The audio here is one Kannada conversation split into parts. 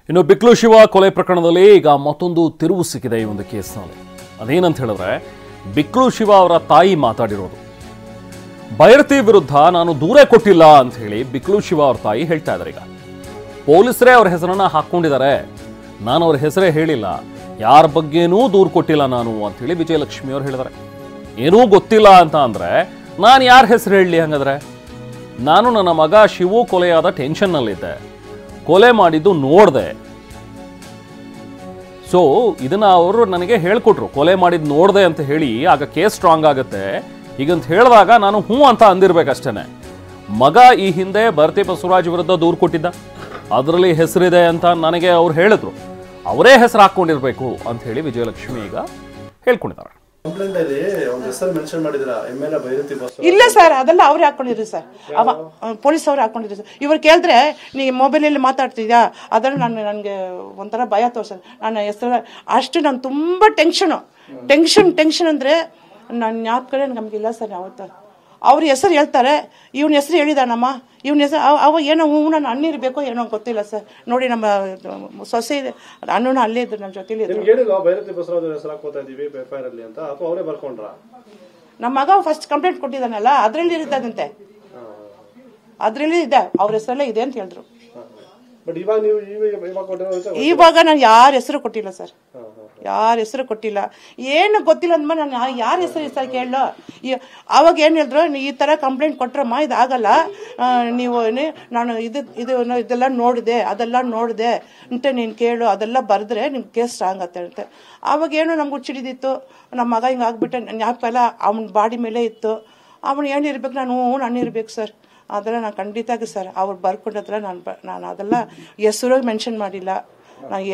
ಇನ್ನು ಬಿಕ್ಲು ಶಿವ ಕೊಲೆ ಪ್ರಕರಣದಲ್ಲಿ ಈಗ ಮತ್ತೊಂದು ತಿರುವು ಸಿಕ್ಕಿದೆ ಈ ಒಂದು ಕೇಸ್ನಲ್ಲಿ. ಅದೇನಂತ ಹೇಳಿದ್ರೆ, ಬಿಕ್ಲು ಶಿವ ಅವರ ತಾಯಿ ಮಾತಾಡಿರೋದು, ಭೈರತಿ ವಿರುದ್ಧ ನಾನು ದೂರೇ ಕೊಟ್ಟಿಲ್ಲ ಅಂತ ಹೇಳಿ ಬಿಕ್ಲು ಶಿವ ಅವ್ರ ತಾಯಿ ಹೇಳ್ತಾ ಇದ್ದಾರೆ. ಈಗ ಪೊಲೀಸರೇ ಅವ್ರ ಹೆಸರನ್ನ ಹಾಕೊಂಡಿದ್ದಾರೆ, ನಾನು ಅವ್ರ ಹೆಸರೇ ಹೇಳಿಲ್ಲ, ಯಾರ ಬಗ್ಗೆನೂ ದೂರು ಕೊಟ್ಟಿಲ್ಲ ನಾನು ಅಂತ ಹೇಳಿ ವಿಜಯಲಕ್ಷ್ಮಿ ಅವ್ರು ಹೇಳಿದ್ದಾರೆ. ಏನೂ ಗೊತ್ತಿಲ್ಲ ಅಂತ ಅಂದ್ರೆ ನಾನು ಯಾರ ಹೆಸರು ಹೇಳಲಿ? ಹಂಗಾದ್ರೆ ನಾನು ನನ್ನ ಮಗ ಶಿವು ಕೊಲೆಯಾದ ಟೆನ್ಷನ್ನಲ್ಲಿದ್ದೆ, ಕೊಲೆ ಮಾಡಿದ್ದು ನೋಡಿದೆ. ಸೊ ಇದನ್ನ ಅವರು ನನಗೆ ಹೇಳ್ಕೊಟ್ರು, ಕೊಲೆ ಮಾಡಿದ್ದು ನೋಡಿದೆ ಅಂತ ಹೇಳಿ ಆಗ ಕೇಸ್ ಸ್ಟ್ರಾಂಗ್ ಆಗುತ್ತೆ. ಹೀಗಂತ ಹೇಳಿದಾಗ ನಾನು ಹ್ಞೂ ಅಂತ ಅಂದಿರ್ಬೇಕಷ್ಟೇನೆ. ಮಗ ಈ ಹಿಂದೆ ಭೈರತಿ ಬಸವರಾಜ್ ವಿರುದ್ಧ ದೂರು ಕೊಟ್ಟಿದ್ದ, ಅದರಲ್ಲಿ ಹೆಸರಿದೆ ಅಂತ ನನಗೆ ಅವ್ರು ಹೇಳಿದ್ರು, ಅವರೇ ಹೆಸರು ಹಾಕೊಂಡಿರ್ಬೇಕು ಅಂತ ಹೇಳಿ ವಿಜಯಲಕ್ಷ್ಮಿ ಈಗ ಹೇಳ್ಕೊಂಡಿದ್ದಾರೆ. ಇಲ್ಲ ಸರ್, ಅದೆಲ್ಲ ಅವ್ರೇ ಹಾಕೊಂಡಿದ್ರು ಸರ್, ಪೊಲೀಸ್ ಅವ್ರು ಹಾಕೊಂಡಿದ್ರು ಸರ್. ಇವ್ರು ಕೇಳಿದ್ರೆ ನೀ ಮೊಬೈಲಲ್ಲಿ ಮಾತಾಡ್ತಿದ್ಯಾ, ಅದರಲ್ಲಿ ನನಗೆ ಒಂಥರ ಭಯ ತೋರ್ಸೋದು, ನನ್ನ ಹೆಸರು ಅಷ್ಟು ನಾನು ತುಂಬ ಟೆನ್ಷನ್ ಅಂದರೆ ನನ್ನ ಜ್ಞಾಪಕನೇ ನಮಗಿಲ್ಲ ಸರ್. ಅವತ್ತು ಅವ್ರ ಹೆಸರು ಹೇಳ್ತಾರೆ, ಇವನ ಹೆಸರು ಹೇಳಿದಾನಮ್ಮ, ಇವನ ಹೆಸರು ಅವ ಏನೋ ನಾನು ಅಣ್ಣಿರ್ಬೇಕೋ ಏನೋ ಗೊತ್ತಿಲ್ಲ ಸರ್. ನೋಡಿ ನಮ್ಮ ಸೊಸೆ ಇದೆ, ಅಣ್ಣನ ಅಲ್ಲೇ ಇದ್ರು, ನಮ್ಮ ಜೊತೆಲಿ ಇದ್ರು. ನಮ್ಮ ಮಗ ಫಸ್ಟ್ ಕಂಪ್ಲೇಂಟ್ ಕೊಟ್ಟಿದ್ದಾನಲ್ಲ, ಅದ್ರಲ್ಲಿ ಇರ್ತದಂತೆ, ಅದ್ರಲ್ಲಿ ಇದೆ, ಅವ್ರ ಹೆಸರಲ್ಲೇ ಇದೆ ಅಂತ ಹೇಳಿದ್ರು. ಇವಾಗ ನಾನು ಯಾರ ಹೆಸರು ಕೊಟ್ಟಿಲ್ಲ ಸರ್, ಯಾರ ಹೆಸರು ಕೊಟ್ಟಿಲ್ಲ, ಏನು ಗೊತ್ತಿಲ್ಲ ಅಂದ್ಮೇಲೆ ನಾನು ಯಾರ ಹೆಸರು ಕೇಳೋ. ಅವಾಗ ಏನು ಹೇಳಿದ್ರು, ಈ ಥರ ಕಂಪ್ಲೇಂಟ್ ಕೊಟ್ರಮ್ಮ ಇದಾಗಲ್ಲ, ನೀವು ನಾನು ಇದೆಲ್ಲ ನೋಡಿದೆ, ಅದೆಲ್ಲ ನೋಡಿದೆ ಅಂತ ನೀನು ಕೇಳು, ಅದೆಲ್ಲ ಬರೆದ್ರೆ ನಿಮ್ಗೆ ಕೇಸ್ ಸ್ಟ್ರಾಂಗ್ ಅಂತ. ಅವಾಗ ಏನು ನಮ್ಗೆ ಹುಚ್ಚಿಡಿದಿತ್ತು, ನಮ್ಮ ಮಗ ಹಿಂಗೆ ಆಗ್ಬಿಟ್ಟೆ, ಜ್ಞಾಪಕ ಎಲ್ಲ ಅವನ ಬಾಡಿ ಮೇಲೆ ಇತ್ತು. ಅವನು ಏನಿರ್ಬೇಕು, ನಾನು ಇರ್ಬೇಕು ಸರ್. ಅದೆಲ್ಲ ನಾನು ಖಂಡಿತಾಗಿ ಸರ್ ಅವ್ರು ಬರ್ಕೊಂಡದ್ರ ನಾನು ಅದೆಲ್ಲ ಹೆಸರು ಮೆನ್ಷನ್ ಮಾಡಿಲ್ಲ, ನಾನು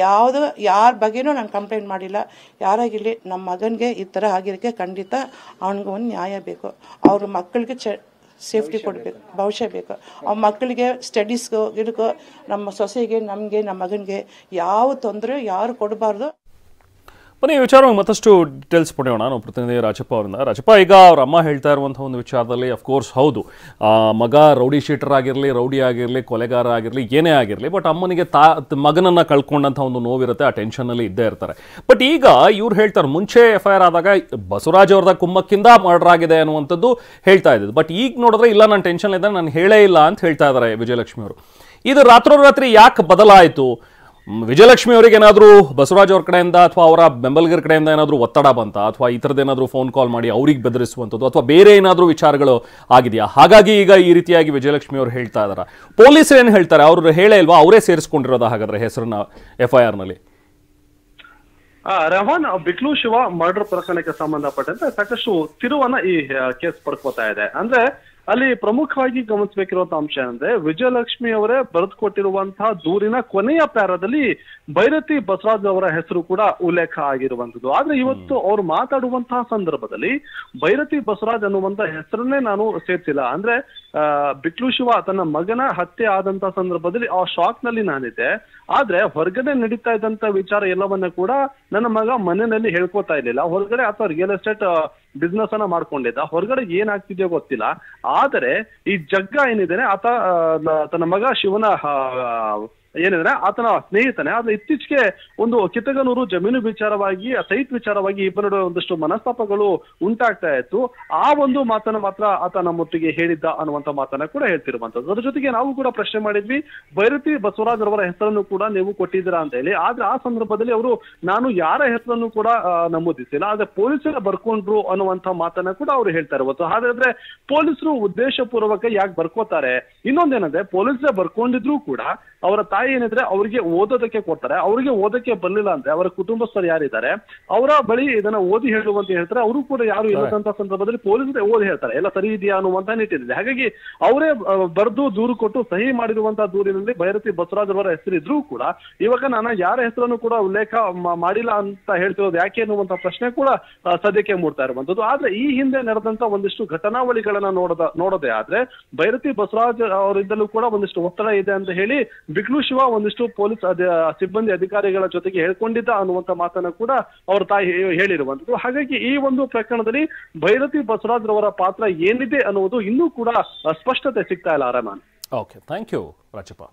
ಯಾರ ಬಗ್ಗೆನೂ ನಾನು ಕಂಪ್ಲೇಂಟ್ ಮಾಡಿಲ್ಲ. ಯಾರಾಗಿರಲಿ ನಮ್ಮ ಮಗನಿಗೆ ಈ ಥರ ಆಗಿರೋಕ್ಕೆ ಖಂಡಿತ ಅವನಿಗೆ ಒಂದು ನ್ಯಾಯ ಬೇಕು. ಅವ್ರ ಮಕ್ಕಳಿಗೆ ಸೇಫ್ಟಿ ಕೊಡಬೇಕು, ಭವಿಷ್ಯ ಬೇಕು. ಅವ್ರ ಮಕ್ಕಳಿಗೆ ಸ್ಟಡೀಸ್ಗೂ ಇದಕ್ಕೂ ನಮ್ಮ ಸೊಸೆಗೆ, ನಮಗೆ, ನಮ್ಮ ಮಗನಿಗೆ ಯಾವ ತೊಂದರೆ ಯಾರು ಕೊಡಬಾರ್ದು. ಬನ್ನಿ, ಈ ವಿಚಾರವಾಗಿ ಮತ್ತಷ್ಟು ಡೀಟೇಲ್ಸ್ ಪಡೆಯೋಣ ನಾವು ಪ್ರತಿನಿಧಿ ರಾಜಪ್ಪ ಅವರಿಂದ. ರಾಜಪ್ಪ, ಈಗ ಅವ್ರ ಅಮ್ಮ ಹೇಳ್ತಾ ಇರುವಂಥ ಒಂದು ವಿಚಾರದಲ್ಲಿ ಅಫ್ಕೋರ್ಸ್ ಹೌದು, ಮಗ ರೌಡಿ ಶೀಟರ್ ಆಗಿರಲಿ, ರೌಡಿ ಆಗಿರಲಿ, ಕೊಲೆಗಾರ ಆಗಿರಲಿ, ಏನೇ ಆಗಿರಲಿ, ಬಟ್ ಅಮ್ಮನಿಗೆ ಮಗನನ್ನು ಕಳ್ಕೊಂಡಂಥ ಒಂದು ನೋವಿರುತ್ತೆ, ಆ ಟೆನ್ಷನ್ನಲ್ಲಿ ಇದ್ದೇ ಇರ್ತಾರೆ. ಬಟ್ ಈಗ ಇವ್ರು ಹೇಳ್ತಾರೆ, ಮುಂಚೆ FIR ಆದಾಗ ಬಸವರಾಜ್ ಅವ್ರದ ಕುಮ್ಮಕ್ಕಿಂದ ಮರ್ಡರ್ ಆಗಿದೆ ಅನ್ನುವಂಥದ್ದು ಹೇಳ್ತಾ ಇದ್ದು, ಬಟ್ ಈಗ ನೋಡಿದ್ರೆ ಇಲ್ಲ, ನಾನು ಟೆನ್ಷನ್ ಇದ್ದರೆ ನಾನು ಹೇಳೇ ಇಲ್ಲ ಅಂತ ಹೇಳ್ತಾ ಇದ್ದಾರೆ ವಿಜಯಲಕ್ಷ್ಮಿ ಅವರು. ಇದು ರಾತ್ರೋರಾತ್ರಿ ಯಾಕೆ ಬದಲಾಯಿತು? ವಿಜಯಲಕ್ಷ್ಮಿ ಅವರಿಗೆ ಏನಾದರೂ ಬಸವರಾಜ್ ಅವ್ರ ಕಡೆಯಿಂದ ಅಥವಾ ಅವರ ಬೆಂಬಲಿಗರ ಕಡೆಯಿಂದ ಏನಾದರೂ ಒತ್ತಡ ಬಂತ, ಅಥವಾ ಈ ಥರದ್ದು ಏನಾದರೂ ಫೋನ್ ಕಾಲ್ ಮಾಡಿ ಅವ್ರಿಗೆ ಬೆದರಿಸುವಂಥದ್ದು, ಅಥವಾ ಬೇರೆ ಏನಾದರೂ ವಿಚಾರಗಳು ಆಗಿದೆಯಾ? ಹಾಗಾಗಿ ಈಗ ಈ ರೀತಿಯಾಗಿ ವಿಜಯಲಕ್ಷ್ಮಿ ಅವರು ಹೇಳ್ತಾ ಇದ್ದಾರೆ. ಪೊಲೀಸರು ಏನು ಹೇಳ್ತಾರೆ? ಅವರು ಹೇಳೇ ಇಲ್ವಾ? ಅವರೇ ಸೇರಿಸ್ಕೊಂಡಿರೋದಾ ಹಾಗಾದ್ರೆ ಹೆಸರನ್ನ FIR ನಲ್ಲಿ? ರೆಹಾನ್, ಬಿಕ್ಲು ಶಿವ ಮರ್ಡರ್ ಪ್ರಕರಣಕ್ಕೆ ಸಂಬಂಧಪಟ್ಟಂತೆ ಸಾಕಷ್ಟು ತಿರುವನ್ನ ಈ ಕೇಸ್ ಪಡ್ಕೋತಾ ಇದೆ. ಅಂದ್ರೆ ಅಲ್ಲಿ ಪ್ರಮುಖವಾಗಿ ಗಮನಿಸಬೇಕಿರುವಂತಹ ಅಂಶ ಅಂದ್ರೆ, ವಿಜಯಲಕ್ಷ್ಮಿ ಅವರೇ ಬರೆದುಕೊಟ್ಟಿರುವಂತಹ ದೂರಿನ ಕೊನೆಯ ಪ್ಯಾರದಲ್ಲಿ ಭೈರತಿ ಬಸವರಾಜ್ ಅವರ ಹೆಸರು ಕೂಡ ಉಲ್ಲೇಖ ಆಗಿರುವಂತದ್ದು. ಆದ್ರೆ ಇವತ್ತು ಅವ್ರು ಮಾತಾಡುವಂತಹ ಸಂದರ್ಭದಲ್ಲಿ ಭೈರತಿ ಬಸವರಾಜ್ ಅನ್ನುವಂತ ಹೆಸರನ್ನೇ ನಾನು ಸೇರ್ಸಿಲ್ಲ. ಅಂದ್ರೆ ಬಿಕ್ಲು ಶಿವ ತನ್ನ ಮಗನ ಹತ್ಯೆ ಆದಂತಹ ಸಂದರ್ಭದಲ್ಲಿ ಆ ಶಾಕ್ ನಲ್ಲಿ ನಾನಿದ್ದೆ, ಆದ್ರೆ ಹೊರಗಡೆ ನಡೀತಾ ಇದ್ದಂತ ವಿಚಾರ ಎಲ್ಲವನ್ನ ಕೂಡ ನನ್ನ ಮಗ ಮನೆಯಲ್ಲಿ ಹೇಳ್ಕೊತಾ ಇರ್ಲಿಲ್ಲ. ಹೊರಗಡೆ ಅಥವಾ ರಿಯಲ್ ಎಸ್ಟೇಟ್ ಬಿಸ್ನೆಸ್ ಅನ್ನ ಮಾಡ್ಕೊಂಡಿದ್ದ, ಹೊರಗಡೆ ಏನಾಗ್ತಿದೆಯೋ ಗೊತ್ತಿಲ್ಲ. ಆದರೆ ಈ ಜಗ್ಗ ಏನಿದೆ, ಆತ ತನ್ನ ಮಗ ಶಿವನ ಏನಿದ್ರೆ ಆತನ ಸ್ನೇಹಿತನೇ. ಆದ್ರೆ ಇತ್ತೀಚೆಗೆ ಒಂದು ಕಿತ್ತಗನೂರು ಜಮೀನು ವಿಚಾರವಾಗಿ, ಸೈಟ್ ವಿಚಾರವಾಗಿ ಇಬ್ಬರ ನಡುವೆ ಒಂದಷ್ಟು ಮನಸ್ತಾಪಗಳು ಉಂಟಾಗ್ತಾ ಇತ್ತು. ಆ ಒಂದು ಮಾತನ್ನ ಮಾತ್ರ ಆತ ನಮ್ಮೊಟ್ಟಿಗೆ ಹೇಳಿದ್ದ ಅನ್ನುವಂತ ಮಾತನ್ನ ಕೂಡ ಹೇಳ್ತಿರುವಂತದ್ದು. ಅದ್ರ ಜೊತೆಗೆ ನಾವು ಕೂಡ ಪ್ರಶ್ನೆ ಮಾಡಿದ್ವಿ, ಭೈರತಿ ಬಸವರಾಜ್ ಅವರ ಹೆಸರನ್ನು ಕೂಡ ನೀವು ಕೊಟ್ಟಿದ್ದೀರಾ ಅಂತ ಹೇಳಿ. ಆದ್ರೆ ಆ ಸಂದರ್ಭದಲ್ಲಿ ಅವರು ನಾನು ಯಾರ ಹೆಸರನ್ನು ಕೂಡ ನಮೂದಿಸಿಲ್ಲ, ಆದ್ರೆ ಪೊಲೀಸರ ಬರ್ಕೊಂಡ್ರು ಅನ್ನುವಂತ ಮಾತನ್ನ ಕೂಡ ಅವ್ರು ಹೇಳ್ತಾ ಇರುವಂತ. ಹಾಗಾದ್ರೆ ಪೊಲೀಸರು ಉದ್ದೇಶ ಪೂರ್ವಕ ಯಾಕೆ ಬರ್ಕೋತಾರೆ? ಇನ್ನೊಂದೇನಂದ್ರೆ, ಪೊಲೀಸರೇ ಬರ್ಕೊಂಡಿದ್ರು ಕೂಡ ಅವರ ತಾಯಿ ಏನಿದ್ರೆ ಅವರಿಗೆ ಓದೋದಕ್ಕೆ ಕೊಡ್ತಾರೆ, ಅವರಿಗೆ ಓದಕ್ಕೆ ಬರ್ಲಿಲ್ಲ ಅಂದ್ರೆ ಅವರ ಕುಟುಂಬಸ್ಥರು ಯಾರಿದ್ದಾರೆ ಅವರ ಬಳಿ ಇದನ್ನ ಓದಿ ಹೇಳುವಂತ ಹೇಳ್ತಾರೆ. ಅವರು ಕೂಡ ಯಾರು ಇಲ್ಲದಂತ ಸಂದರ್ಭದಲ್ಲಿ ಪೊಲೀಸರೇ ಓದಿ ಹೇಳ್ತಾರೆ ಎಲ್ಲ ಸರಿ ಇದೆಯಾ ಅನ್ನುವಂತ ನಿಟ್ಟಿದೆ. ಹಾಗಾಗಿ ಅವರೇ ಬರೆದು ದೂರು ಕೊಟ್ಟು ಸಹಿ ಮಾಡಿರುವಂತಹ ದೂರಿನಲ್ಲಿ ಭೈರತಿ ಬಸವರಾಜ್ ಅವರ ಹೆಸರಿದ್ರೂ ಕೂಡ ಇವಾಗ ನಾನು ಯಾರ ಹೆಸರನ್ನು ಕೂಡ ಉಲ್ಲೇಖ ಮಾಡಿಲ್ಲ ಅಂತ ಹೇಳ್ತಿರೋದು ಯಾಕೆ ಅನ್ನುವಂತ ಪ್ರಶ್ನೆ ಕೂಡ ಸದ್ಯಕ್ಕೆ ಮೂಡ್ತಾ ಇರುವಂತದ್ದು. ಆದ್ರೆ ಈ ಹಿಂದೆ ನಡೆದಂತ ಒಂದಿಷ್ಟು ಘಟನಾವಳಿಗಳನ್ನ ನೋಡೋದೇ ಆದ್ರೆ ಭೈರತಿ ಬಸವರಾಜ್ ಅವರಿಂದಲೂ ಕೂಡ ಒಂದಿಷ್ಟು ಒತ್ತಡ ಇದೆ ಅಂತ ಹೇಳಿ ಬಿಕ್ಲು ಶಿವ ಒಂದಿಷ್ಟು ಪೊಲೀಸ್ ಸಿಬ್ಬಂದಿ ಅಧಿಕಾರಿಗಳ ಜೊತೆಗೆ ಹೇಳ್ಕೊಂಡಿದ್ದ ಅನ್ನುವಂತ ಮಾತನ್ನ ಕೂಡ ಅವ್ರ ತಾಯಿ ಹೇಳಿರುವಂತದ್ದು. ಹಾಗಾಗಿ ಈ ಒಂದು ಪ್ರಕರಣದಲ್ಲಿ ಭೈರತಿ ಬಸವರಾಜ್ ರವರ ಪಾತ್ರ ಏನಿದೆ ಅನ್ನುವುದು ಇನ್ನೂ ಕೂಡ ಸ್ಪಷ್ಟತೆ ಸಿಗ್ತಾ ಇಲ್ಲ. Rehman. Okay, thank you Rajappa.